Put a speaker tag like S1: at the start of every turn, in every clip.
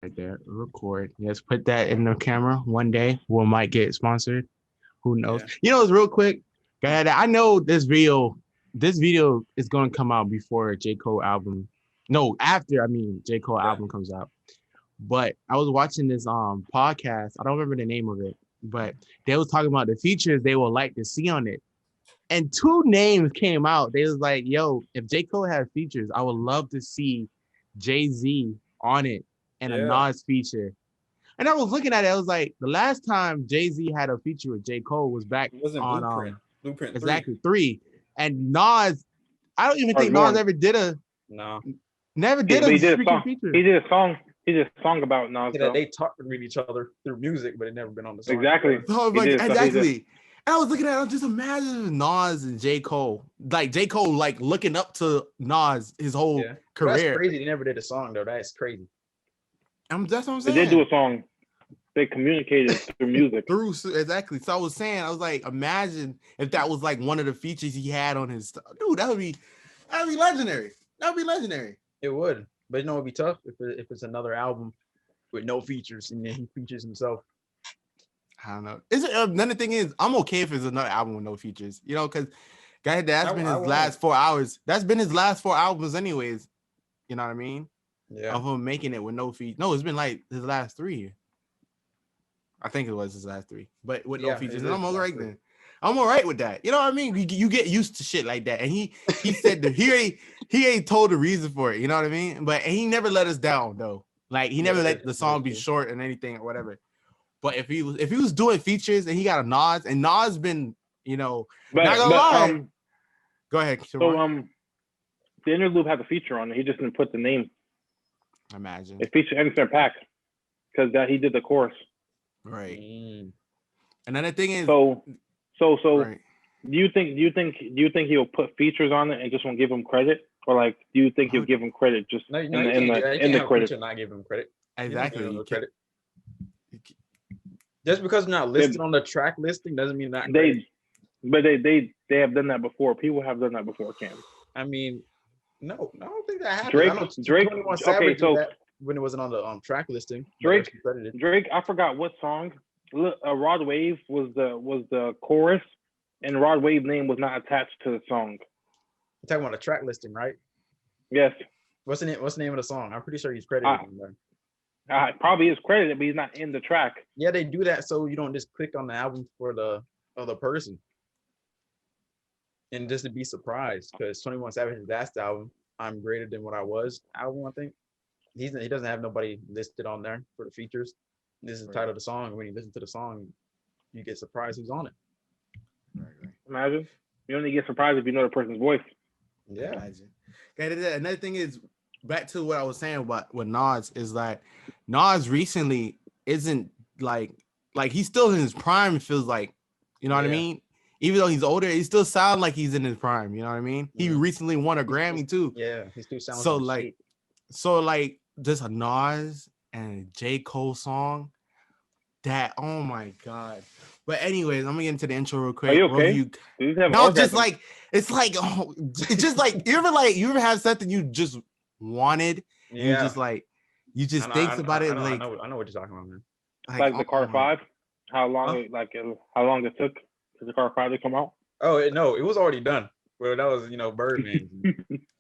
S1: Right there, record. Let's put that in the camera. One day we might get sponsored. Who knows?
S2: Yeah.
S1: You know, it's real quick. God, I know this video. This video is going to come out before J. Cole album. No, after J. Cole album comes out. But I was watching this podcast. I don't remember the name of it, but they was talking about the features they would like to see on it. And two names came out. They was like, "Yo, if J. Cole had features, I would love to see Jay-Z on it and a Nas feature." And I was looking at it. I was like, the last time Jay-Z had a feature with J. Cole was back on
S2: Blueprint
S1: exactly 3. And Nas, I don't even think Nas ever did a never did a freaking feature.
S3: He did a song. He did a song about Nas.
S2: They talked with each other through music, but it never been on the song.
S3: Exactly.
S1: So, like, exactly. And I was looking at it, just imagine Nas and J. Cole. Like J. Cole, like looking up to Nas his whole career.
S2: That's crazy. They never did a song though. That's crazy.
S1: That's what I'm saying.
S3: They did do a song. They communicated through music.
S1: Exactly. So I was saying, I was like, imagine if that was like one of the features he had on his stuff. Dude, that'd be legendary. That'd be legendary.
S2: It would. But you know, it'd be tough if it's another album with no features and then he features himself.
S1: I don't know. Is it another thing is I'm okay if it's another album with no features, you know, because that's been his last 4 hours. That's been his last 4 albums, anyways. You know what I mean?
S2: Yeah.
S1: Of him making it with no features. No, it's been like his last 3. I think it was his last 3, but with no features. And I'm all right then. I'm all right with that. You know what I mean? You get used to shit like that. And he said that he ain't told the reason for it. You know what I mean? But he never let us down though. Like he never let the song be short and anything or whatever. But if he was doing features and he got a Nas and Nas been, you know, not gonna lie. Go ahead.
S3: So the interlude has a feature on it. He just didn't put the name.
S1: Imagine
S3: it featured Anderson .Paak because he did the chorus.
S1: Right. Another thing is
S3: so right. do you think he'll put features on it and just won't give him credit, or like do you think he'll give him credit just in the credit?
S2: Not give him credit.
S1: Exactly.
S2: Credit. Just because it's not listed on the track listing doesn't mean not. They
S3: have done that before. People have done that before, Cam.
S2: I mean, no, I don't think that happened.
S3: Drake. Okay, so
S2: when it wasn't on the track listing,
S3: Drake. I forgot what song. Rod Wave was the chorus, and Rod Wave's name was not attached to the song.
S2: You're talking about the track listing, right?
S3: Yes.
S2: What's the name of the song? I'm pretty sure he's credited.
S3: Probably is credited, but he's not in the track.
S2: Yeah, they do that so you don't just click on the album for the other person. And just to be surprised, because 21 Savage's last album, I'm Greater Than What I Was album, I think. He doesn't have nobody listed on there for the features. This is the title of the song. When you listen to the song, you get surprised who's on it.
S3: Right. Imagine. You only get surprised if you know the person's voice.
S2: Yeah.
S1: Imagine. Okay, another thing is, back to what I was saying about with Nas, is like Nas recently isn't like he's still in his prime, it feels like, you know what I mean? Even though he's older, he still sounds like he's in his prime, you know what I mean? He recently won a Grammy too.
S2: Yeah, he still sounds
S1: so just a Nas and a J. Cole song that, oh my God. But anyways, I'm gonna get into the intro real quick.
S3: Are you okay?
S1: No, just like it's just like you ever have something you just wanted, and you just think about it.
S2: I know what you're talking about, man.
S3: Like the Car 5, how long it took for the Car 5 to come out?
S2: Oh no, it was already done. Well, that was Birdman.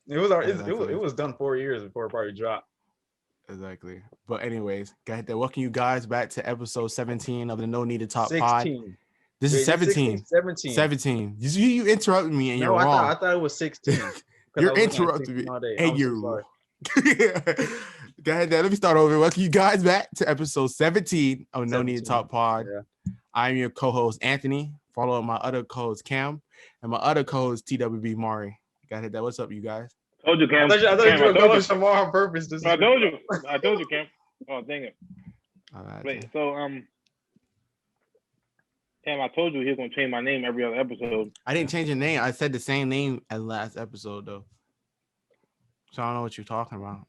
S2: It was done 4 years before it probably dropped.
S1: Exactly. But anyways, welcome you guys back to episode 17 of the No Need to Talk
S2: 16.
S1: Pod. This is 17.
S2: 17.
S1: You interrupted me and you're wrong.
S2: I thought it was 16.
S1: You're interrupting me. And you're wrong. Go ahead, let me start over. Welcome you guys back to episode 17 of No Need to Talk Pod. Yeah. I'm your co-host, Anthony. Follow my other co-host, Cam. And my other co-host, TWB Mari. Go ahead, what's up, you guys?
S3: Told you, Cam.
S2: I thought you were going somewhere on purpose.
S3: I told you, Cam. Oh, dang it.
S1: All right.
S3: Wait, so Cam, I told you he was gonna change my name every other episode.
S1: I didn't change your name. I said the same name as last episode though. So I don't know what you're talking about.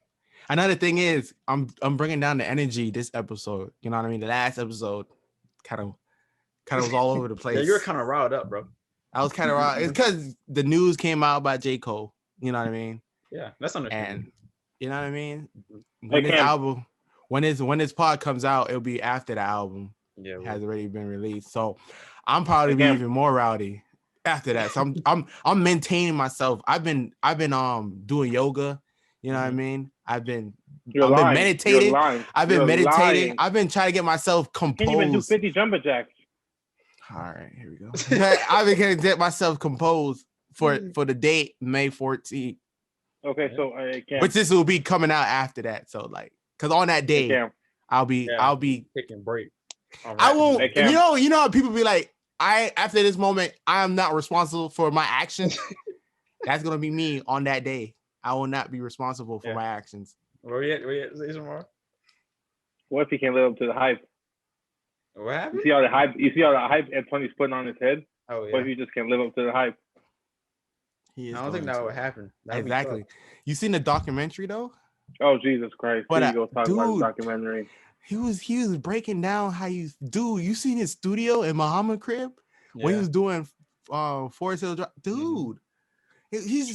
S1: Another thing is, I'm bringing down the energy this episode. You know what I mean? The last episode kind of was all over the place.
S2: Yeah, you're kind of riled up, bro.
S1: I was kind of riled. It's because the news came out about J. Cole. You know what I mean?
S2: Yeah, that's understandable.
S1: And you know what I mean? When when this pod comes out, it'll be after the album has already been released. So I'm probably be even more rowdy after that. So I'm maintaining myself. I've been doing yoga. You know what I mean? I've been meditating. I've been meditating. I've been trying to get myself composed.
S3: Can't even do 50 jumper jacks.
S1: All right, here we go. I've been trying to get myself composed for the date May 14th.
S3: Okay, so
S1: which this will be coming out after that. So like, cause on that day, I'll be
S2: taking break.
S1: I won't. You know how people be like, after this moment, I am not responsible for my actions. That's gonna be me on that day. I will not be responsible for my actions.
S2: Where you at? Say some more.
S3: What if he can't live up to the hype?
S2: What happened?
S3: You see all the hype Anthony's putting on his head?
S2: Oh yeah.
S3: What if he just can't live up to the hype?
S2: I don't think that would happen.
S1: Exactly. You seen the documentary though?
S3: Oh Jesus Christ!
S1: But
S3: you go talk about the documentary.
S1: He was breaking down how you seen his studio in Muhammad crib when he was doing Forest Hill Drive. Dude, he's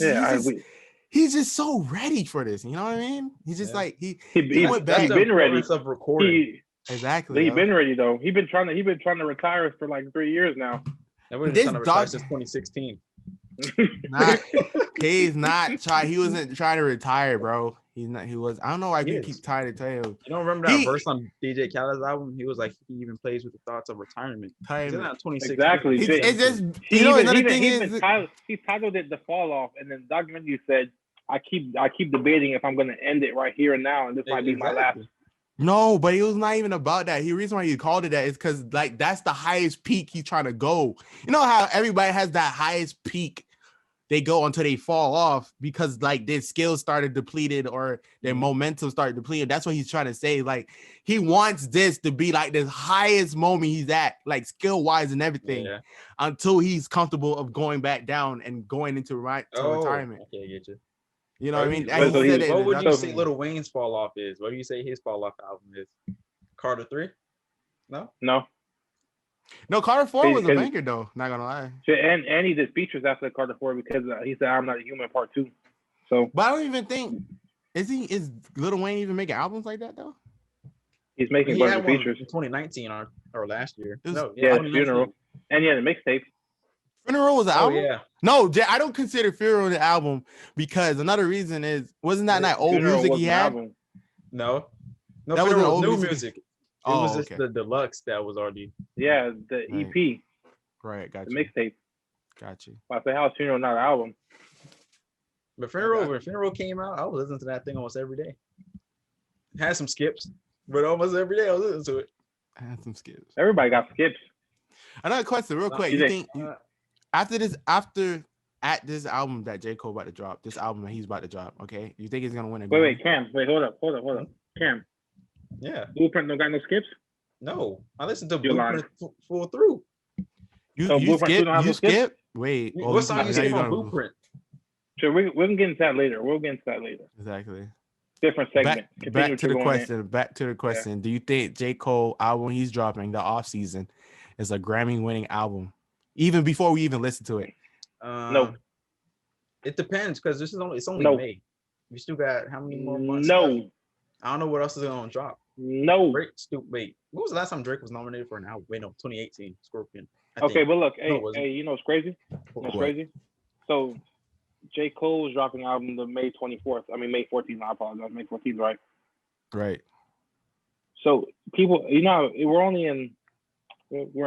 S1: just so ready for this. You know what I mean? He's just like he went back.
S3: He's been ready.
S2: Of recording.
S1: Exactly.
S3: He's been ready though. He's been trying to retire for like 3 years now.
S2: Been trying to retire since 2016.
S1: He's not trying. He wasn't trying to retire, bro. He's not. He was. I don't know why people keep trying to tell him.
S2: You don't remember that verse on DJ Khaled's album? He was like, he even plays with the thoughts of retirement. Isn't that 2016?
S3: Exactly.
S1: It's just another thing is
S3: he titled it "The Fall Off," and then the documentary said, "I keep debating if I'm going to end it right here and now, and this might be my last."
S1: No, but it was not even about that. The reason why he called it that is because like that's the highest peak he's trying to go. You know how everybody has that highest peak they go until they fall off because like their skills started depleted or their momentum started depleted. That's what he's trying to say. Like he wants this to be like the highest moment he's at, like skill wise and everything, until he's comfortable of going back down and going into retirement.
S2: Okay, I get you.
S1: You know what I mean?
S2: What would you say Lil Wayne's fall off is? What do you say his fall off album is? Carter 3?
S3: No,
S1: Carter 4 was a banger though. Not gonna lie.
S3: And he did features after Carter 4 because he said "I'm Not a Human" Part 2. So,
S1: but I don't even think is Lil Wayne even making albums like that though?
S3: He's making a bunch of features
S2: in 2019 or last year.
S3: Funeral, and the mixtape.
S1: Funeral was an album?
S2: Yeah.
S1: No, I don't consider Funeral the album because another reason is wasn't that old music he had?
S2: No,
S1: that was old
S2: new music. It was just
S1: okay.
S2: the deluxe that was already.
S3: Yeah, the EP.
S1: Right, got
S3: the
S1: you.
S3: mixtape.
S1: Got you.
S3: I say, how's Funeral not an album?
S2: But when Funeral came out, I was listening to that thing almost every day. It had some skips, but almost every day I was listening to it.
S1: I had some skips.
S3: Everybody got skips.
S1: Another question, real quick. You think after this album that J. Cole about to drop, this album that he's about to drop, okay? You think he's gonna win a Grammy?
S3: Wait, Cam. Wait, hold up. Cam.
S2: Yeah.
S3: Blueprint don't got no skips?
S2: No. I listened to Blueprint full through.
S1: You skip? Wait.
S2: What song you skip on Blueprint?
S3: Sure, we can get into that later. We'll get into that later.
S1: Exactly.
S3: Different segment.
S1: Back to the question. Do you think J. Cole album he's dropping, the off season, is a Grammy-winning album? Even before we even listen to it.
S3: No.
S2: It depends because it's only May. We still got how many more months?
S3: No.
S2: Left? I don't know what else is gonna drop.
S3: No.
S2: Wait. What was the last time Drake was nominated for an album? Wait, no, 2018. Scorpion.
S3: Okay, but look, hey, you know what's crazy? Crazy? So J. Cole is dropping an album the May 24th. I mean May 14th. I apologize. May 14th, right?
S1: Right.
S3: So people, we're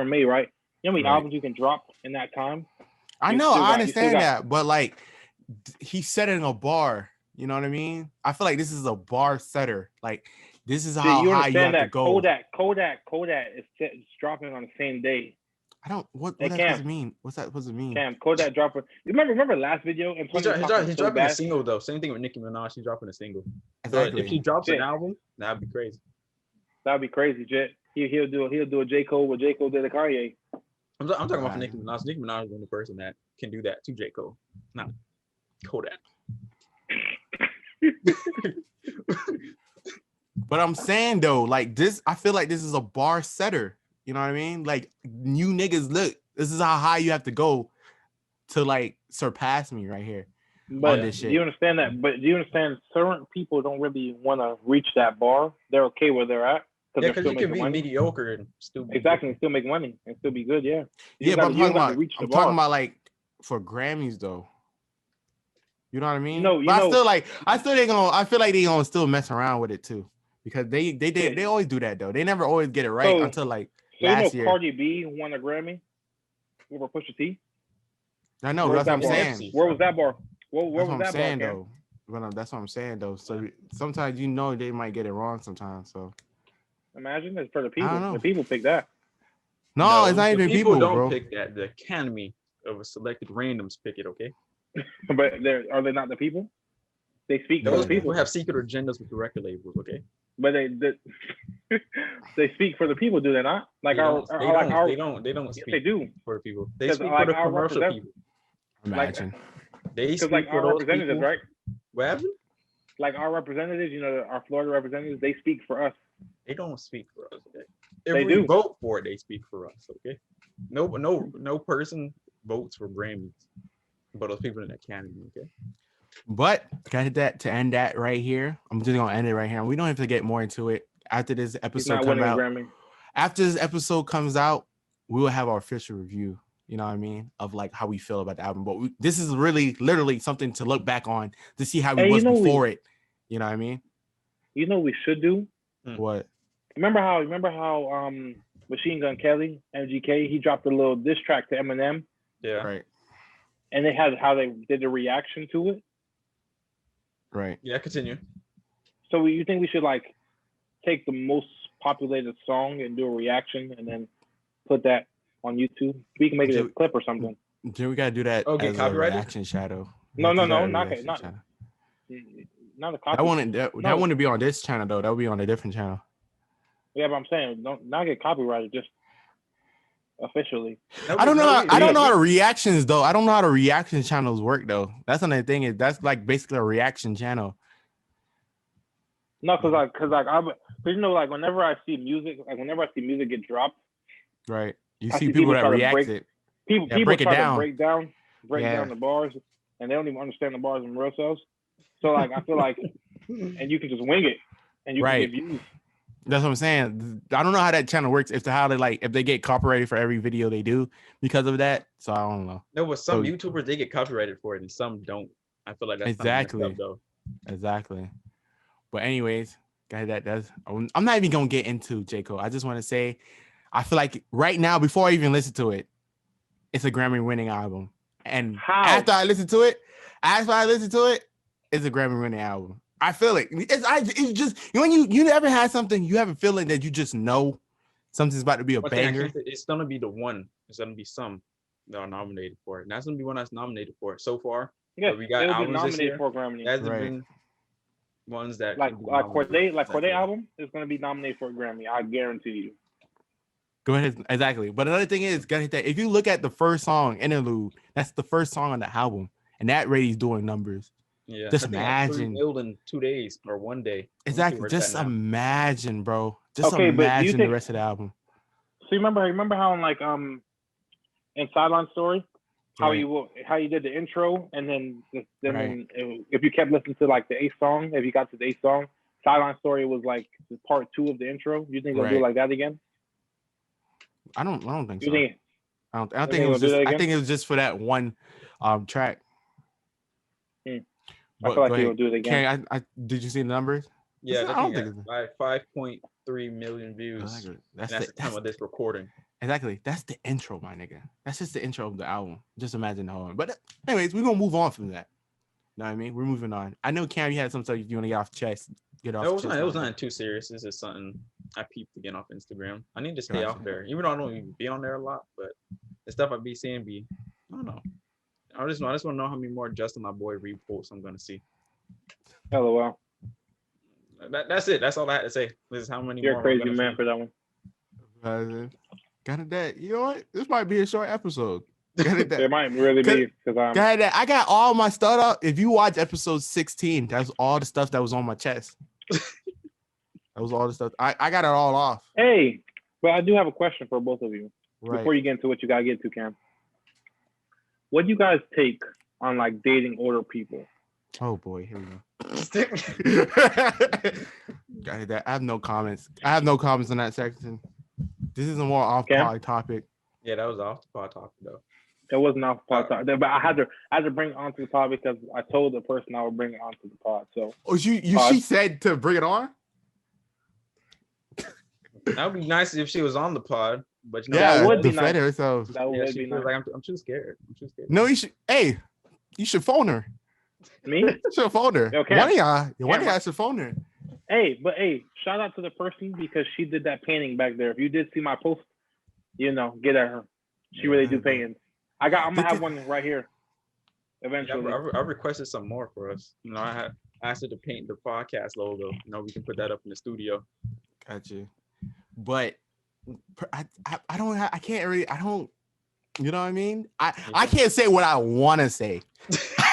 S3: in May, right? You know how many albums you can drop in that time?
S1: I know, I understand that, but like he's setting a bar. You know what I mean? I feel like this is a bar setter. Like this is how high you have to go.
S3: Kodak is dropping on the same day.
S1: I don't. What that's supposed to mean? What's that supposed to mean?
S3: Cam, Kodak dropping. Remember last video?
S2: He's dropping a single though. Same thing with Nicki Minaj. She's dropping a single. Exactly. So if she drops an album, that'd be crazy.
S3: That'd be crazy, Jet. He'll do a J. Cole what J. Cole did to Kanye.
S2: I'm talking about for Nicki Minaj. Nicki Minaj is the only person that can do that to J. Cole, not Kodak.
S1: But I'm saying though, like this, I feel like this is a bar setter. You know what I mean? Like you niggas, look, this is how high you have to go to like surpass me right here.
S3: But
S1: this shit.
S3: do you understand that? But do you understand certain people don't really want to reach that bar? They're okay where they're at.
S2: Yeah, because you can be mediocre and still be
S3: exactly and still make money and still be good. Yeah.
S1: Yeah, but I'm talking about like for Grammys though. You know what I mean?
S3: No,
S1: I feel like they gonna still mess around with it too, because they always do that though. They never always get it right until like last year.
S3: Cardi B won a Grammy over Pusha T.
S1: I know. That's what I'm saying.
S3: Where was that bar? Where was that bar?
S1: Though. But that's what I'm saying though. So sometimes they might get it wrong sometimes. So
S3: imagine it's for the people. The people pick that.
S1: No, it's not even people
S2: don't
S1: bro.
S2: pick that. The Academy of selected randoms pick it. Okay.
S3: But are they not the people? They speak for the people.
S2: Who have secret agendas with the record labels. Okay.
S3: But they speak for the people, do they not? Like
S2: they don't speak.
S3: They do
S2: for the people. They speak for the commercial people.
S1: Imagine.
S2: They speak
S3: like
S2: for
S3: our
S2: those
S3: representatives,
S2: people.
S3: right?
S2: What happened?
S3: Like our representatives, our Florida representatives, they speak for us.
S2: They don't speak for us. Okay.
S3: They do.
S2: Vote for it, they speak for us. Okay. No person votes for Grammys, but those people in the Academy. Okay.
S1: But got that to end that right here. I'm just gonna end it right here. We don't have to get more into it after this episode comes out. After this episode comes out, we will have our official review. You know what I mean? Of like how we feel about the album. But this is really literally something to look back on to see how we was before it. You know what I mean?
S3: You know what we should do?
S1: What?
S3: Remember how Machine Gun Kelly, MGK, he dropped a little diss track to Eminem.
S2: Yeah.
S1: Right.
S3: And they had how they did the reaction to it.
S1: Right.
S2: Yeah, continue.
S3: So you think we should like take the most populated song and do a reaction and then put that on YouTube? We can make it a clip or something.
S1: Then we gotta do that as a reaction shadow.
S3: No, not a copy.
S1: That wouldn't be on this channel though. That would be on a different channel.
S3: Yeah, but I'm saying not get copyrighted, just officially.
S1: I don't know how the reactions though. I don't know how the reaction channels work though. That's another thing. Is that's like basically a reaction channel.
S3: No, because like whenever I see music get dropped,
S1: right? You see people that react it.
S3: People break it down. Break down the bars, and they don't even understand the bars themselves. So like I feel like, and you can just wing it, and you can get views.
S1: That's what I'm saying. I don't know how that channel works. If they get copyrighted for every video they do because of that. So I don't know.
S2: No, but some YouTubers they get copyrighted for it and some don't. I feel like that's
S1: exactly. Exactly. But anyways, guys, I'm not even gonna get into J. Cole. I just want to say, I feel like right now, before I even listen to it, it's a Grammy-winning album. And after I listen to it, it's a Grammy-winning album. I feel it. It's just when you ever had something, you have a feeling that you just know something's about to be a banger.
S2: It's gonna be the one. It's gonna be some that are nominated for it. And that's gonna be one that's nominated for it so far.
S3: Yeah,
S2: we got albums this year.
S3: For Grammy.
S2: That's been ones that
S3: like Corday album is gonna be nominated for a Grammy. I guarantee you.
S1: Go ahead, exactly. But another thing is, if you look at the first song, Interlude, that's the first song on the album, and that already's doing numbers.
S2: Yeah,
S1: just imagine
S2: in 2 days or 1 day.
S1: Exactly. Just imagine, bro. Just imagine the rest of the album.
S3: So you remember how in Sideline Story, how you did the intro, and then if you kept listening to like the 8th song, if you got to the 8th song, Sideline Story was like part 2 of the intro. You think they'll do it like that again?
S1: I don't think so. I don't think it was just. I think it was just for that one track.
S3: I feel like he'll do it again.
S1: Did you see the numbers?
S2: Yeah, I think like 5.3 million views. That's the time of this recording.
S1: Exactly. That's the intro, my nigga. That's just the intro of the album. Just imagine the whole one. But anyways, we're gonna move on from that. You know what I mean? We're moving on. I know Cam, you had some stuff you want to get off chest. It
S2: was not too serious. This is something I peeped again off Instagram. I need to stay off there, even though I don't even be on there a lot. But the stuff I be seeing I don't know. I just want to know how many more Justin, my boy, reposts I'm gonna see.
S3: LOL.
S2: That's it. That's all I had to say. This is how many.
S3: You're a crazy man for that one.
S1: Got it. That you know what? This might be a short episode.
S3: It might really be because
S1: I got all my stuff up. If you watch episode 16, that's all the stuff that was on my chest. That was all the stuff. I got it all off.
S3: Hey, but I do have a question for both of you before you get into what you gotta get to, Cam. What do you guys take on like dating older people.
S1: Oh boy, here we go.
S2: Yeah,
S1: Got that. I have no comments. I have no comments on that section. This is a more off-pod topic.
S2: that was off the pod topic though.
S3: It wasn't off the pod, but I had to bring it onto the pod because I told the person I would bring it onto the pod. So
S1: she said to bring it on.
S2: That would be nice if she was on the pod, but
S3: that would be
S1: defend
S3: nice.
S1: herself.
S3: That would be nice.
S2: Like, I'm too scared.
S1: No, you should. Hey, you should phone her.
S3: Me?
S1: You should phone her.
S3: Okay.
S1: One of y'all should phone her.
S3: Hey, shout out to the person because she did that painting back there. If you did see my post, get at her. She really do paintings. I'm gonna have one right here. Eventually,
S2: I requested some more for us. I asked her to paint the podcast logo. We can put that up in the studio.
S1: Got you. But I don't. I can't really. I don't. You know what I mean? I can't say what I want to say.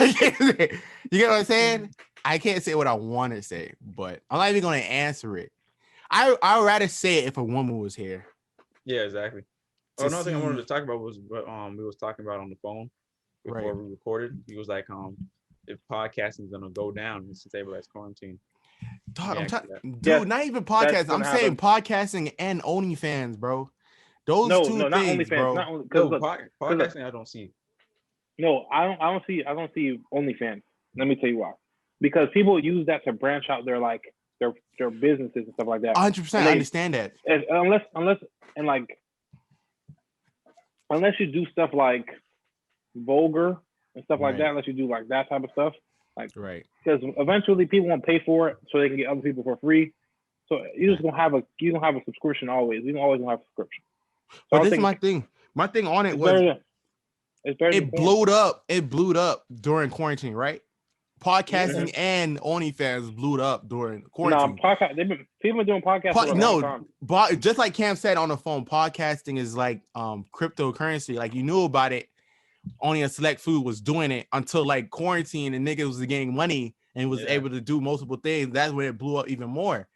S1: You get what I'm saying? I can't say what I want to say, but I'm not even going to answer it. I would rather say it if a woman was here.
S2: Yeah, exactly. Another thing I wanted to talk about was what we was talking about on the phone before we recorded. He was like, if podcasting is gonna go down since everybody's quarantined.
S1: Dog, not even podcasting. I'm saying podcasting and OnlyFans, bro. Those two
S3: not
S1: things,
S3: OnlyFans,
S1: bro.
S2: Podcasting, I don't see.
S3: No, I don't see OnlyFans. Let me tell you why. Because people use that to branch out their businesses and stuff like that.
S1: 100%, I understand that.
S3: Unless you do stuff like vulgar and stuff like that, unless you do like that type of stuff, because eventually people won't pay for it, so they can get other people for free. So you're just gonna have a subscription always. You don't always gonna have a subscription. So
S1: but this is my thing. My thing on it was it blew up during quarantine, right? Podcasting and OnlyFans blew up during quarantine.
S3: People been doing podcasts for a long time.
S1: But just like Cam said on the phone, podcasting is like cryptocurrency. Like you knew about it, only a select few was doing it until like quarantine and niggas was getting money and was able to do multiple things. That's when it blew up even more.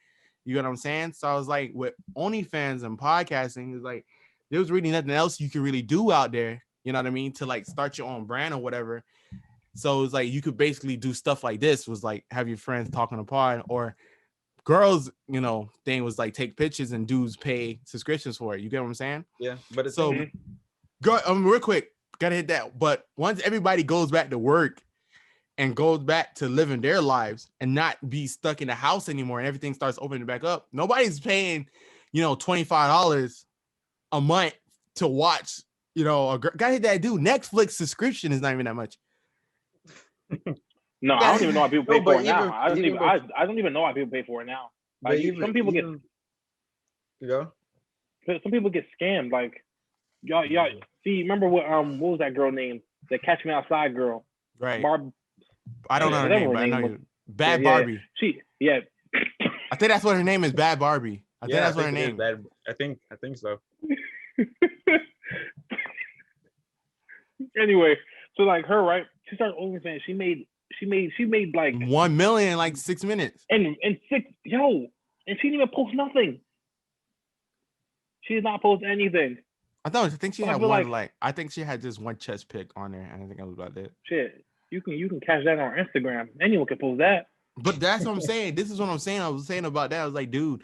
S1: You know what I'm saying? So I was like, with OnlyFans and podcasting, is like there was really nothing else you could really do out there. You know what I mean? To like start your own brand or whatever. So it's like you could basically do stuff like this, was like have your friends talking apart, or girls, thing was like take pictures and dudes pay subscriptions for it. You get what I'm saying?
S2: Yeah, but
S1: so go real quick, gotta hit that. But once everybody goes back to work and goes back to living their lives and not be stuck in the house anymore, and everything starts opening back up, nobody's paying, $25 a month to watch. Gotta hit that dude. Netflix subscription is not even that much.
S3: No, I don't even know why people pay for it now. I don't even know why people pay for it now. Like some people get scammed. Like y'all see, remember what was that girl named? The Catch Me Outside girl.
S1: Right. I don't know her name, but I know you. Bad Barbie.
S3: I
S1: think that's what her name is, Bad Barbie. I think that's what her name is.
S2: I think so.
S3: Anyway, so like her, right? She started OnlyFans. She made like
S1: 1 million in like 6 minutes.
S3: And she didn't even post nothing. She did not post anything.
S1: I think she had one I think she had just one chest pic on there, and I think that was about it.
S3: Shit, you can catch that on Instagram. Anyone can post that.
S1: But that's what I'm saying. This is what I'm saying. I was saying about that. I was like, dude,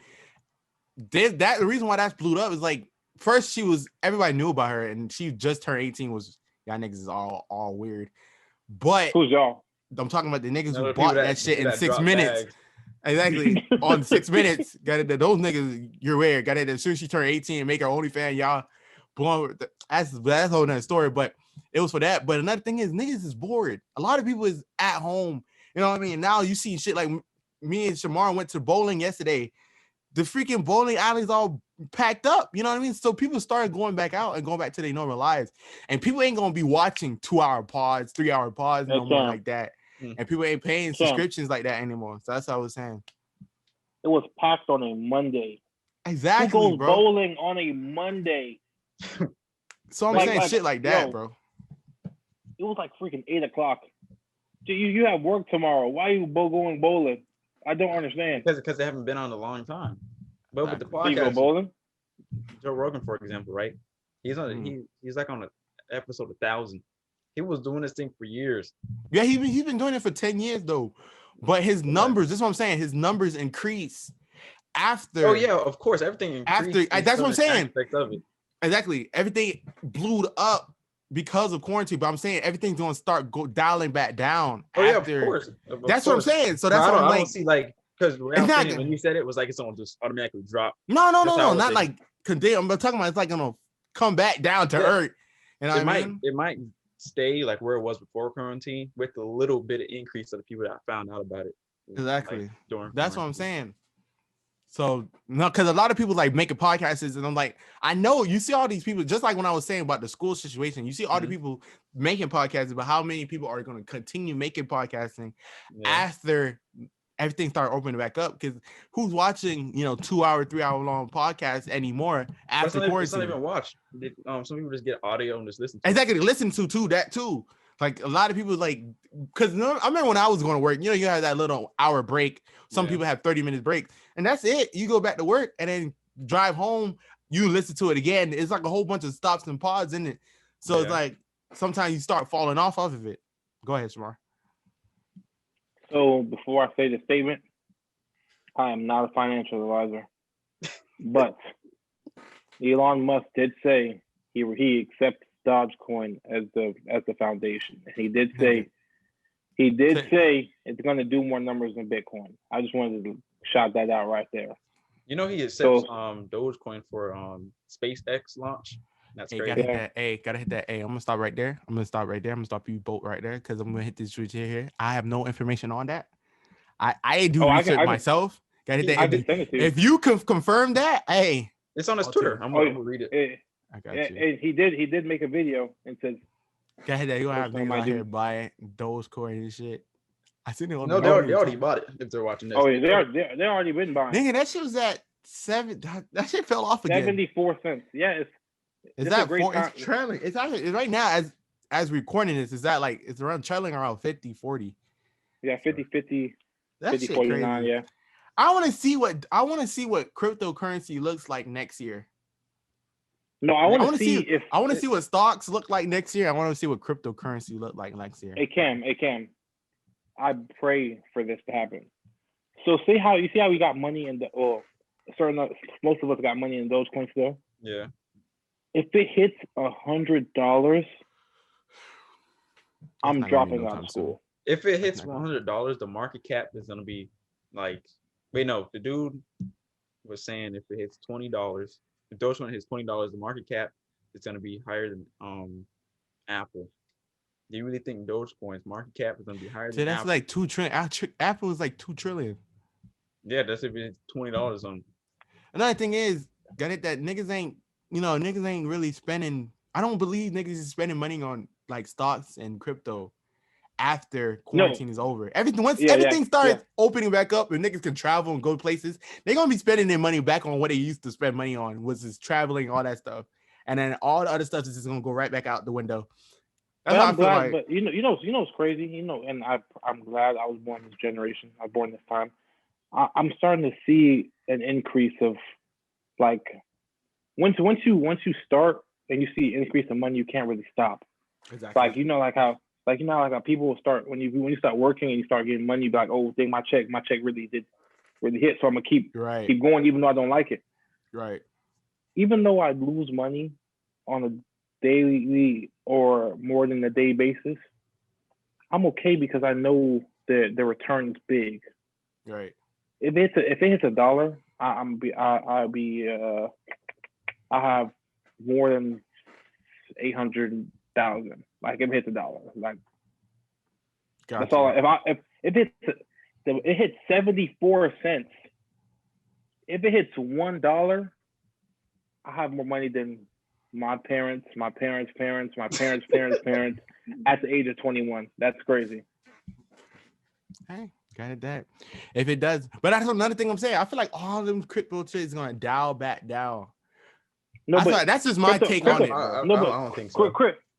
S1: the reason why that's blew up is like, first everybody knew about her, and she just turned 18. Was y'all niggas is all weird. But
S3: who's y'all?
S1: I'm talking about the niggas who bought that shit in 6 minutes. Bags. Exactly. On 6 minutes. Got it. Those niggas, you're weird. Got it. As soon as she turned 18 and make her OnlyFans, y'all blown. That's a whole nother story. But it was for that. But another thing is, niggas is bored. A lot of people is at home. You know what I mean? Now you see shit like me and Shamar went to bowling yesterday. The freaking bowling alley's all packed up. You know what I mean? So people started going back out and going back to their normal lives. And people ain't going to be watching 2-hour pods, 3-hour pods, no more like that. And people ain't paying subscriptions like that anymore. So that's what I was saying.
S3: It was packed on a Monday.
S1: Exactly,
S3: Who goes
S1: bro.
S3: bowling on a Monday?
S1: So I'm saying shit like that, bro.
S3: It was like freaking 8 o'clock. You have work tomorrow. Why are you going bowling? I don't understand.
S2: Because they haven't been on a long time. But with the podcast,
S3: you go bowling?
S2: Joe Rogan, for example, right? He's on. He's like on episode 1,000. He was doing this thing for years.
S1: Yeah, he's been doing it for 10 years though. But his numbers, this is what I'm saying, his numbers increase after.
S2: Oh yeah, of course, everything increased.
S1: That's what I'm saying.
S2: Aspect of it.
S1: Exactly. Everything blew up because of quarantine, but I'm saying everything's gonna start dialing back down.
S2: Oh yeah, of course.
S1: That's what I'm saying. So that's
S2: what
S1: I'm
S2: I
S1: like.
S2: don't see like because when you said it was like it's gonna just automatically drop.
S1: No, not like condemn. I'm talking about it's like gonna come back down to earth. You know what I mean?
S2: It might stay like where it was before quarantine with a little bit of increase of the people that found out about it.
S1: Exactly.
S2: Like,
S1: that's what I'm saying. So no, because a lot of people like making podcasts, and I'm like, I know you see all these people, just like when I was saying about the school situation, you see all the people making podcasts, but how many people are going to continue making podcasting after everything started opening back up? Because who's watching, 2 hour, 3 hour long podcasts anymore after quarantine?
S2: It's not even watch. Some people just get audio and just listen to
S1: exactly listen to that too. Like a lot of people like, because I remember when I was going to work, you have that little hour break. Some people have 30 minutes break, and that's it. You go back to work and then drive home, you listen to it again. It's like a whole bunch of stops and pods in it. So it's like sometimes you start falling off of it. Go ahead, Shamar.
S3: So before I say the statement, I am not a financial advisor, but Elon Musk did say he accepts Dogecoin as the foundation. And he did say it's going to do more numbers than Bitcoin. I just wanted to shout that out right there.
S2: He accepts Dogecoin for SpaceX launch. That's crazy.
S1: Gotta hit that. I'm gonna stop right there. I'm gonna stop you both right there because I'm gonna hit this switch here. I have no information on that. I do research myself. Gotta hit that. If you can confirm that,
S2: it's on his Twitter. I'm gonna read it.
S1: I got you.
S3: And he did make a video and says,
S1: "Go ahead, you gonna have niggas out here buying Dogecoin and shit." I seen it on.
S2: No, they already bought it. If they're watching this,
S3: oh yeah, they already been buying.
S1: Nigga, that shit was at 7. That shit fell off again.
S3: 74 cents. Yeah,
S1: it's it's trailing. It's actually right now as recording this. Is that like it's around trailing around 50, 40?
S3: Yeah, 50, 50,
S1: that
S3: 50, 49. Yeah.
S1: I want to see what cryptocurrency looks like next year.
S3: No, I want to see
S1: I want to see what stocks look like next year. I want to see what cryptocurrency look like next year.
S3: It can. I pray for this to happen. So see how we got money in most of us got money in those coins still.
S2: Yeah.
S3: If it hits $100, I'm dropping out of school.
S2: If it hits $100, the market cap is gonna be like, wait, no, the dude was saying if it hits $20, if Dogecoin hits $20, the market cap is gonna be higher than Apple. Do you really think Dogecoin's market cap is gonna be higher than
S1: that's
S2: Apple?
S1: like 2 trillion. Apple is like 2 trillion.
S2: Yeah, that's if it's $20 on.
S1: Another thing is, got it that niggas ain't really spending. I don't believe niggas is spending money on like stocks and crypto after quarantine is over. Everything starts opening back up and niggas can travel and go places, they're gonna be spending their money back on what they used to spend money on, which is traveling, all that stuff. And then all the other stuff is just gonna go right back out the window. That's how I feel like.
S3: But you know what's crazy? And I'm glad I was born this generation. I was born this time. I'm starting to see an increase of like once you start and you see increase in money, you can't really stop. Exactly. Like how people will start when you start working and you start getting money, you be like, oh, dang, my check really hit, so I'm gonna keep going even though I don't like it.
S1: Right.
S3: Even though I lose money on a daily or more than a day basis, I'm okay because I know the return is big.
S1: Right.
S3: If it hits $1, I have more than 800,000. Like if it hits $1, like gotcha. That's all. If it hits 74 cents, if it hits $1, I have more money than my parents at the age of 21. That's crazy.
S1: Hey, got that. If it does, but that's another thing I'm saying. I feel like all of them crypto trades is gonna dial back down. No, but that's just my take on it.
S2: I don't think so.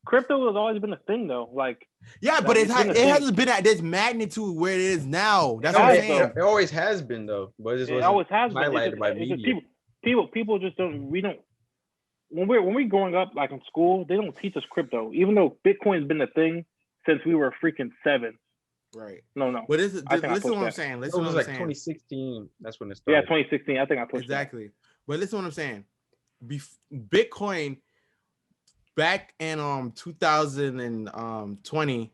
S3: Crypto has always been a thing, though. Like,
S1: yeah, but it hasn't been at this magnitude where it is now. That's what I'm saying.
S2: It always has been, though. But it always has been highlighted by media.
S3: People just don't. We don't. when we growing up like in school, they don't teach us crypto, even though Bitcoin's been a thing since we were freaking 7.
S1: Right.
S3: No.
S1: But
S3: I think
S1: listen to what I'm
S3: that.
S1: saying.
S2: It
S1: Listen to
S2: was
S1: what I'm
S2: like
S1: saying.
S2: 2016. That's when it
S3: Yeah,
S2: started.
S3: 2016. I think I pushed
S1: Exactly. But listen to what I'm saying. Bitcoin back in 2020,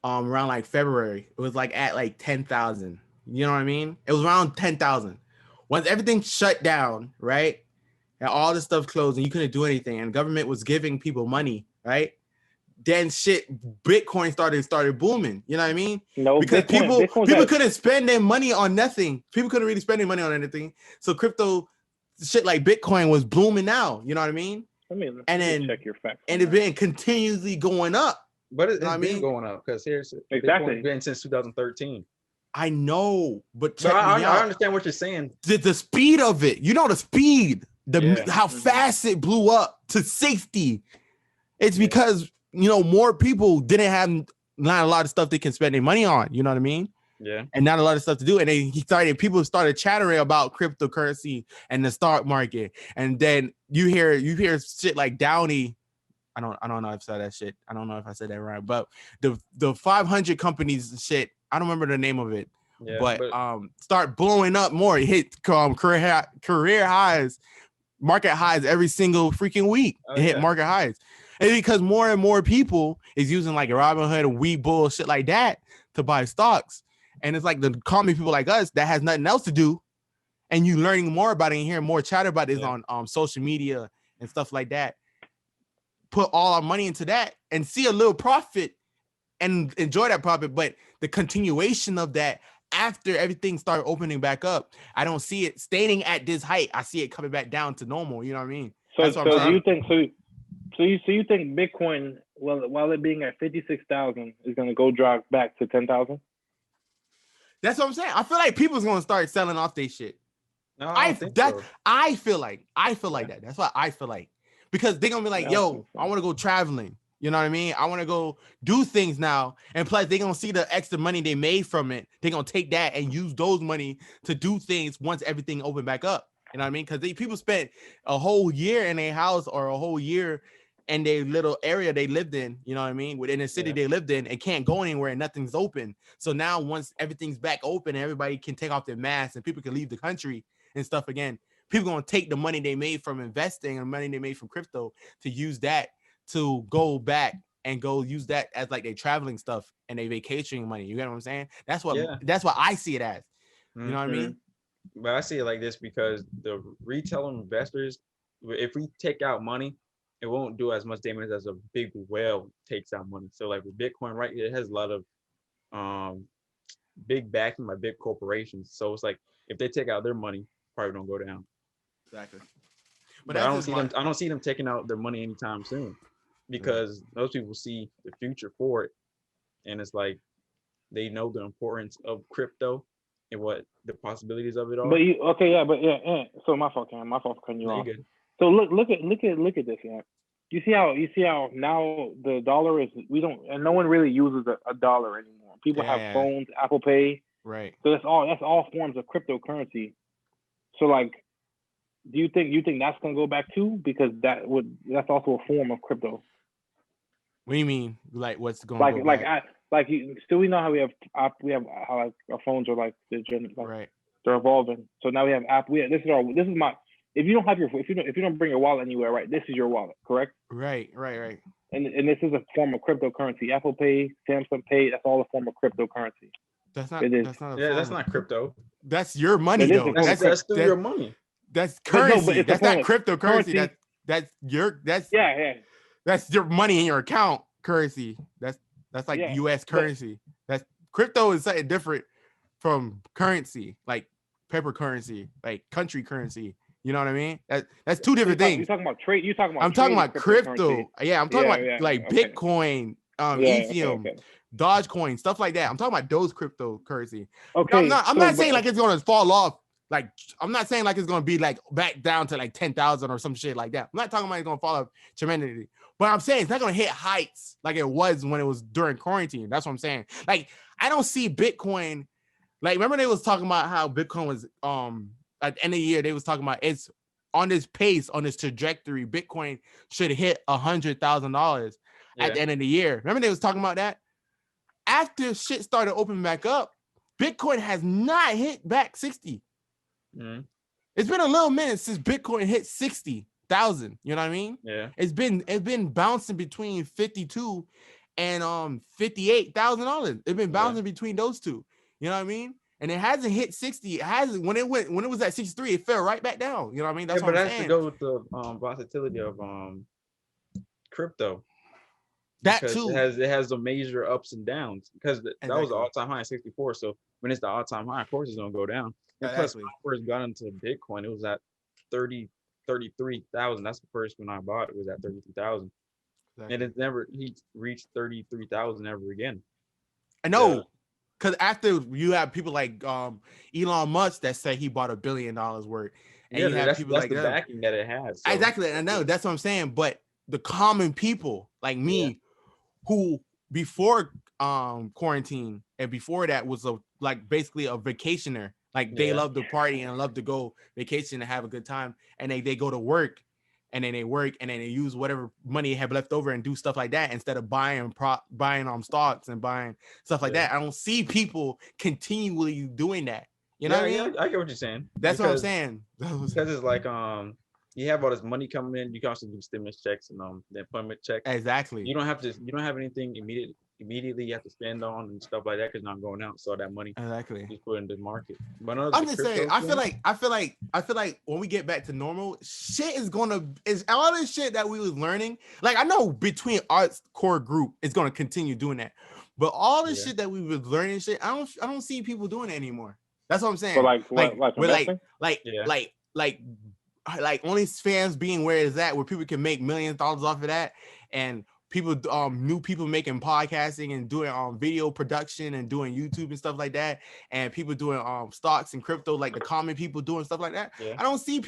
S1: around like February, it was like at like 10,000. You know what I mean? It was around 10,000. Once everything shut down, right? And all this stuff closed and you couldn't do anything, and government was giving people money, right? Then shit, Bitcoin started booming. You know what I mean?
S3: No,
S1: Because
S3: Bitcoin
S1: people couldn't spend their money on nothing. People couldn't really spend their money on anything. So crypto shit like Bitcoin was blooming now. You know what I mean?
S3: Let me
S1: And
S3: check your facts.
S1: and it's been continuously going up.
S2: But it's
S1: You know what I
S2: been
S1: mean?
S2: going up because here's
S3: Exactly.
S2: Bitcoin's been since 2013.
S1: I know, but
S2: But
S1: check me
S2: I
S1: out.
S2: understand what you're saying.
S1: The speed of it, you know, the speed,
S2: Yeah.
S1: how fast it blew up to 60. It's
S2: Yeah.
S1: because, you know, more people didn't have not a lot of stuff they can spend their money on. You know what I mean?
S2: Yeah.
S1: And not a lot of stuff to do. And then people started chattering about cryptocurrency and the stock market. And then you hear shit like Downey. I don't know if I said that shit. I don't know if I said that right. But the 500 companies shit, I don't remember the name of it.
S2: Yeah,
S1: but start blowing up more. It hit career highs, market highs every single freaking week. It hit market highs. And because more and more people is using like Robinhood and Webull, shit like that to buy stocks. And it's like the common people like us that has nothing else to do. And you learning more about it and hearing more chatter about it on social media and stuff like that. Put all our money into that and see a little profit and enjoy that profit. But the continuation of that after everything started opening back up, I don't see it staying at this height. I see it coming back down to normal. You know what I mean?
S3: So do you think you think Bitcoin, while it being at 56,000, is going to go drop back to 10,000?
S1: That's what I'm saying. I feel like people's going to start selling off their shit.
S2: No, I don't think so.
S1: I feel like that. That's what I feel like, because they're gonna be like, yo, I want to go traveling. You know what I mean? I want to go do things now. And plus, they're going to see the extra money they made from it. They're going to take that and use those money to do things once everything opened back up. You know what I mean? Because people spent a whole year in a house or a whole year in their little area they lived in, you know what I mean? Within the city they lived in, and can't go anywhere and nothing's open. So now once everything's back open and everybody can take off their masks and people can leave the country and stuff again, people going to take the money they made from investing and money they made from crypto to use that to go back and go use that as like their traveling stuff and their vacationing money. You get what I'm saying? That's what I see it as. You know what I mean?
S2: But I see it like this because the retail investors, if we take out money, it won't do as much damage as a big whale takes out money. So like with Bitcoin, right, it has a lot of big backing by big corporations. So it's like if they take out their money, probably don't go down.
S1: Exactly.
S2: But I don't see them taking out their money anytime soon, because those people see the future for it, and it's like they know the importance of crypto and what the possibilities of it are.
S3: But so my fault for cutting you off. So look at this, yeah. You see how now the dollar is, no one really uses a dollar anymore. People have phones, Apple Pay,
S1: right?
S3: So that's all forms of cryptocurrency. So like, do you think that's gonna go back too? Because that's also a form of crypto.
S1: What do you mean? Like what's going on?
S3: Still we know how we have how like our phones are like
S1: right.
S3: They're evolving. So now we have app. This is my. If you don't bring your wallet anywhere, right? This is your wallet, correct?
S1: Right.
S3: And this is a form of cryptocurrency. Apple Pay, Samsung Pay, that's all a form of cryptocurrency.
S1: That's not
S2: crypto.
S1: That's your money though.
S2: That's still your money.
S1: That's currency.
S3: No,
S1: that's not cryptocurrency. That's your money in your account currency. That's like US currency. That's crypto is something different from currency, like paper currency, like country currency. You know what I mean? That's two different things.
S3: You're talking about trade.
S1: I'm talking about crypto. Yeah, I'm talking about like Bitcoin, Ethereum, Dogecoin, stuff like that. I'm talking about those cryptocurrency.
S3: Okay.
S1: I'm not saying like it's gonna fall off. Like I'm not saying like it's gonna be like back down to like 10,000 or some shit like that. I'm not talking about it's gonna fall off tremendously. But I'm saying it's not gonna hit heights like it was when it was during quarantine. That's what I'm saying. Like I don't see Bitcoin. Like remember they was talking about how Bitcoin was at the end of the year they was talking about it's on this pace, on this trajectory, Bitcoin should hit $100,000 at the end of the year. Remember they was talking about that? After shit started opening back up, Bitcoin has not hit back 60.
S2: Mm-hmm.
S1: It's been a little minute since Bitcoin hit 60,000. You know what I mean?
S2: Yeah.
S1: It's been bouncing between 52 and $58,000. It's been bouncing between those two. You know what I mean? And it hasn't hit 60. It hasn't when it was at 63, it fell right back down. You know what I mean? That's what I'm saying.
S2: But it has to go with the volatility of crypto.
S1: That
S2: because
S1: too.
S2: It has the major ups and downs because that was the all-time high at 64. So when it's the all-time high, of course it's gonna go down. And plus, when I first got into Bitcoin, it was at 33,000. That's the first one I bought. It was at 33,000, and it's never reached 33,000 ever again.
S1: I know, because after you have people like Elon Musk that say he bought $1 billion worth, and you have people like
S2: the backing that it has. So.
S1: Exactly, I know that's what I'm saying. But the common people like me, who before quarantine and before that was basically a vacationer. Like they love to party and love to go vacation and have a good time, and they go to work, and then they work, and then they use whatever money they have left over and do stuff like that instead of buying stocks and buying stuff like that. I don't see people continually doing that. You know what I mean?
S2: Yeah, I get what you're saying.
S1: That's what I'm saying.
S2: Because it's like you have all this money coming in. You can also do stimulus checks and the employment check.
S1: Exactly.
S2: You don't have anything immediately you have to spend on and stuff like that because not going out. So that money just put in the market. But
S1: I'm just saying, I feel like when we get back to normal, shit is all this shit that we was learning. Like I know between our core group is gonna continue doing that, but all this shit that we was learning, shit, I don't see people doing it anymore. That's what I'm saying.
S3: So
S1: like OnlyFans being where it's at, where people can make millions of dollars off of that, and people, new people making podcasting and doing video production and doing YouTube and stuff like that, and people doing stocks and crypto, like the common people doing stuff like that. I don't see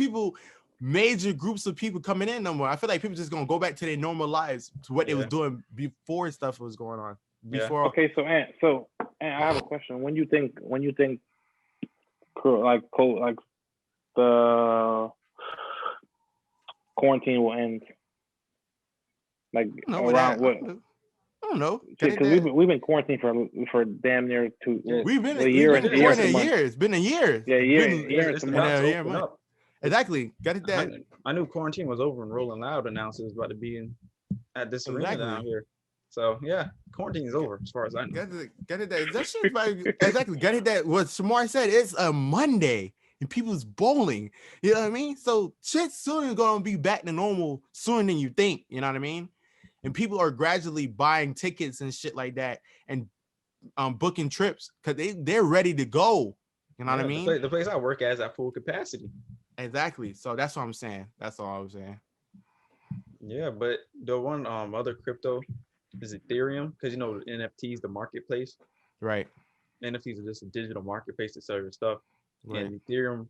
S1: major groups of people coming in no more. I feel like people just gonna go back to their normal lives, to what they was doing before stuff was going on.
S3: Okay, so Ant, I have a question. When you think like the quarantine will end, like around what? I
S1: don't know.
S3: Because we've been quarantined for damn near 2 years.
S1: We've been a year. It's been a year.
S3: Yeah, it's been a
S1: year. Exactly. Got it. That
S2: I knew quarantine was over and Rolling Loud announced it was about to be at this arena down here. So yeah, quarantine is over as far as I know.
S1: Got it. That shit exactly. Got it. That what Shamar said. It's a Monday and people's bowling. You know what I mean? So shit soon is gonna be back to normal sooner than you think. You know what I mean? And people are gradually buying tickets and shit like that and booking trips because they're ready to go. You know what I mean?
S2: The place I work at is at full capacity.
S1: Exactly. So that's what I'm saying. That's all I was saying.
S2: Yeah, but the one other crypto is Ethereum, because NFTs, the marketplace.
S1: Right.
S2: NFTs are just a digital marketplace to sell your stuff.
S1: Right.
S2: And Ethereum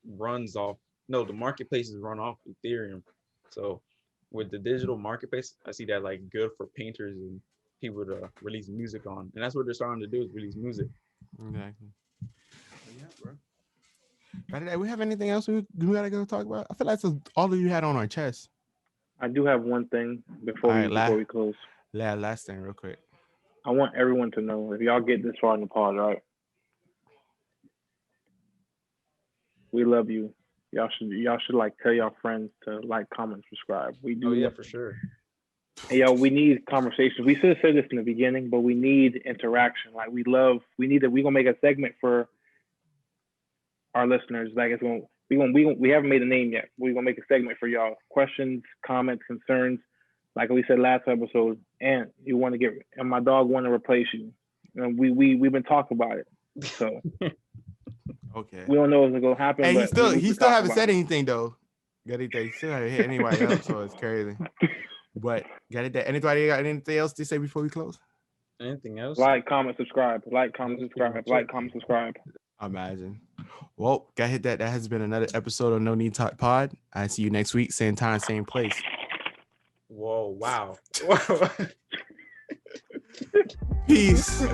S2: the marketplaces run off Ethereum. So with the digital marketplace, I see that like good for painters and people to release music on. And that's what they're starting to do, is release music.
S1: Exactly. Yeah, bro. Did we have anything else we gotta go talk about? I feel like that's all that you had on our chest.
S3: I do have one thing before we close.
S1: Last thing real quick.
S3: I want everyone to know, if y'all get this far in the pod, right? We love you. Y'all should like tell y'all friends to like, comment, subscribe. We do.
S2: Oh yeah, for sure.
S3: Hey, yo, we need conversations. We should have said this in the beginning, but we need interaction. Like we're gonna make a segment for our listeners. Like we haven't made a name yet. We're gonna make a segment for y'all. Questions, comments, concerns. Like we said last episode, and you want to and my dog want to replace you. And we've been talking about it. So
S1: okay.
S3: We don't know if it's gonna happen.
S1: Hey, he still haven't said anything though. He still haven't hit anybody else, so it's crazy. But anybody got anything else to say before we close?
S2: Anything else?
S3: Like, comment, subscribe. Like, comment, subscribe. Like, comment, subscribe.
S1: Imagine. Well, gotta hit that. That has been another episode of No Need Talk Pod. I see you next week, same time, same place.
S2: Whoa! Wow.
S1: Peace.